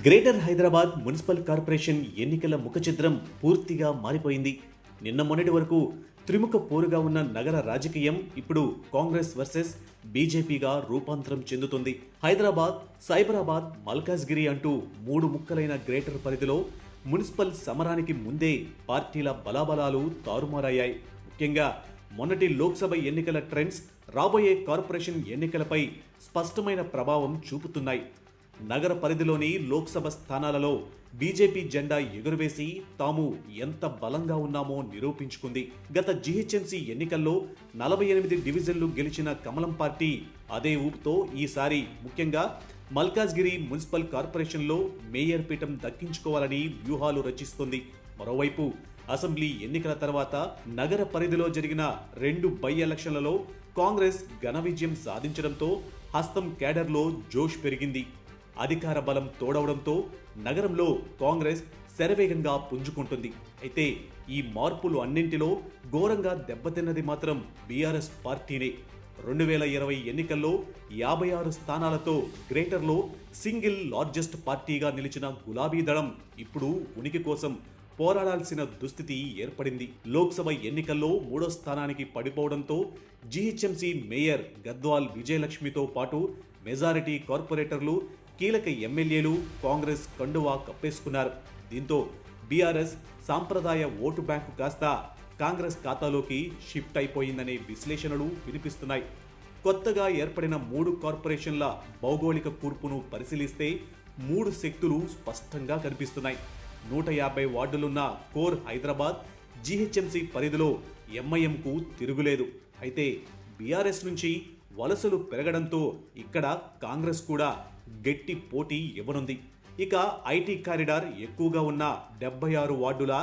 Greater Hyderabad municipal corporation ఎన్నికల ముఖచిత్రం పూర్తిగా మారిపోయింది. నిన్న మొన్నటి వరకు త్రిముఖ పోరుగా ఉన్న నగర రాజకీయం ఇప్పుడు కాంగ్రెస్ వర్సెస్ బీజేపీగా రూపాంతరం చెందుతుంది. హైదరాబాద్, సైబరాబాద్, మల్కాజ్గిరి అంటూ మూడు ముక్కలైన గ్రేటర్ పరిధిలో మున్సిపల్ సమరానికి ముందే పార్టీల బలాబలాలు తారుమారయ్యాయి. ముఖ్యంగా మొన్నటి లోక్సభ ఎన్నికల ట్రెండ్స్ రాబోయే కార్పొరేషన్ ఎన్నికలపై స్పష్టమైన ప్రభావం చూపుతున్నాయి. నగర పరిధిలోని లోక్సభ స్థానాలలో బీజేపీ జెండా ఎగురవేసి తాము ఎంత బలంగా ఉన్నామో నిరూపించుకుంది. గత జీహెచ్ఎంసీ ఎన్నికల్లో 48 డివిజన్లు గెలిచిన కమలం పార్టీ అదే ఊపుతో ఈసారి ముఖ్యంగా మల్కాజ్గిరి మున్సిపల్ కార్పొరేషన్లో మేయర్ పీఠం దక్కించుకోవాలని వ్యూహాలు రచిస్తుంది. మరోవైపు అసెంబ్లీ ఎన్నికల తర్వాత నగర పరిధిలో జరిగిన 2 బై ఎలక్షన్లలో కాంగ్రెస్ ఘన విజయం సాధించడంతో హస్తం కేడర్లో జోష్ పెరిగింది. అధికార బలం తోడవడంతో నగరంలో కాంగ్రెస్ శరవేగంగా పుంజుకుంటుంది. అయితే ఈ మార్పులు అన్నింటిలో ఘోరంగా దెబ్బతిన్నది మాత్రం బీఆర్ఎస్ పార్టీనే. 2020 ఎన్నికల్లో 56 స్థానాలతో గ్రేటర్లో సింగిల్ లార్జెస్ట్ పార్టీగా నిలిచిన గులాబీ దళం ఇప్పుడు ఉనికి కోసం పోరాడాల్సిన దుస్థితి ఏర్పడింది. లోక్సభ ఎన్నికల్లో 3వ స్థానానికి పడిపోవడంతో జీహెచ్ఎంసీ మేయర్ గద్వాల్ విజయలక్ష్మితో పాటు మెజారిటీ కార్పొరేటర్లు, కీలక ఎమ్మెల్యేలు కాంగ్రెస్ కండువా కప్పేసుకున్నారు. దీంతో బీఆర్ఎస్ సాంప్రదాయ ఓటు బ్యాంకు కాస్త కాంగ్రెస్ ఖాతాలోకి షిఫ్ట్ అయిపోయిందనే విశ్లేషణలు వినిపిస్తున్నాయి. కొత్తగా ఏర్పడిన 3 కార్పొరేషన్ల భౌగోళిక కూర్పును పరిశీలిస్తే 3 శక్తులు స్పష్టంగా కనిపిస్తున్నాయి. 150 వార్డులున్న కోర్ హైదరాబాద్ జీహెచ్ఎంసీ పరిధిలో ఎంఐఎంకు తిరుగులేదు. అయితే బీఆర్ఎస్ నుంచి వలసలు పెరగడంతో ఇక్కడ కాంగ్రెస్ కూడా గట్టి పోటీ ఇవ్వనుంది. ఇక ఐటీ కారిడార్ ఎక్కువగా ఉన్న 76 వార్డుల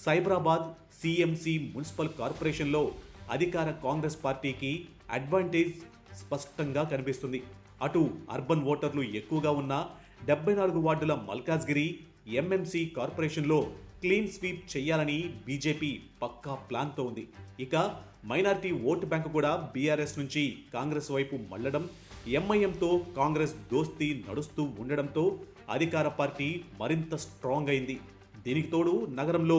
సైబరాబాద్ సిఎంసి మున్సిపల్ కార్పొరేషన్లో అధికార కాంగ్రెస్ పార్టీకి అడ్వాంటేజ్ స్పష్టంగా కనిపిస్తుంది. అటు అర్బన్ ఓటర్లు ఎక్కువగా ఉన్న 74 వార్డుల మల్కాజ్గిరి ఎంఎంసి కార్పొరేషన్లో క్లీన్ స్వీప్ చేయాలని బీజేపీ పక్కా ప్లాన్తో ఉంది. ఇక మైనారిటీ ఓటు బ్యాంకు కూడా బీఆర్ఎస్ నుంచి కాంగ్రెస్ వైపు మళ్లడం, ఎంఐఎంతో కాంగ్రెస్ దోస్తీ నడుస్తూ ఉండడంతో అధికార పార్టీ మరింత స్ట్రాంగ్ అయింది. దీనికి తోడు నగరంలో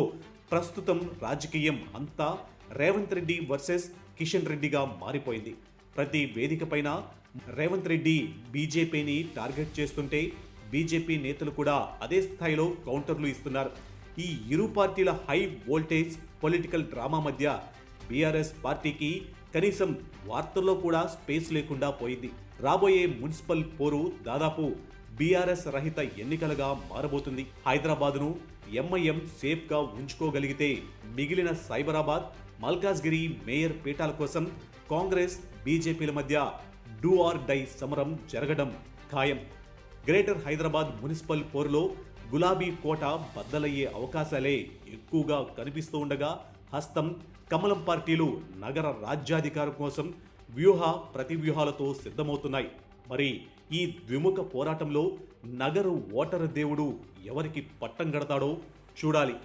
ప్రస్తుతం రాజకీయం అంతా రేవంత్ రెడ్డి వర్సెస్ కిషన్ రెడ్డిగా మారిపోయింది. ప్రతి వేదికపైన రేవంత్ రెడ్డి బీజేపీని టార్గెట్ చేస్తుంటే బీజేపీ నేతలు కూడా అదే స్థాయిలో కౌంటర్లు ఇస్తున్నారు. ఈ ఇరు పార్టీల హై వోల్టేజ్ పొలిటికల్ డ్రామా మధ్య బీఆర్ఎస్ పార్టీకి కనీసం వార్తల్లో కూడా స్పేస్ లేకుండా పోయింది. రాబోయే మున్సిపల్ పోరు దాదాపు బీఆర్ఎస్ రహిత ఎన్నికలుగా మారబోతుంది. హైదరాబాద్ను ఎంఐఎం సేఫ్గా ఉంచుకోగలిగితే మిగిలిన సైబరాబాద్, మల్కాజ్గిరి మేయర్ పీఠాల కోసం కాంగ్రెస్ బీజేపీల మధ్య డూ ఆర్ డై సమరం జరగడం ఖాయం. గ్రేటర్ హైదరాబాద్ మున్సిపల్ పోరులో గులాబీ కోట బద్దలయ్యే అవకాశాలే ఎక్కువగా కనిపిస్తూ ఉండగా హస్తం, కమలం పార్టీలు నగర రాజ్యాధికారం కోసం ప్రతివ్యూహాలతో సిద్ధమవుతున్నాయి. మరి ఈ ద్విముఖ పోరాటంలో నగరు ఓటరు దేవుడు ఎవరికి పట్టం గడతాడో చూడాలి.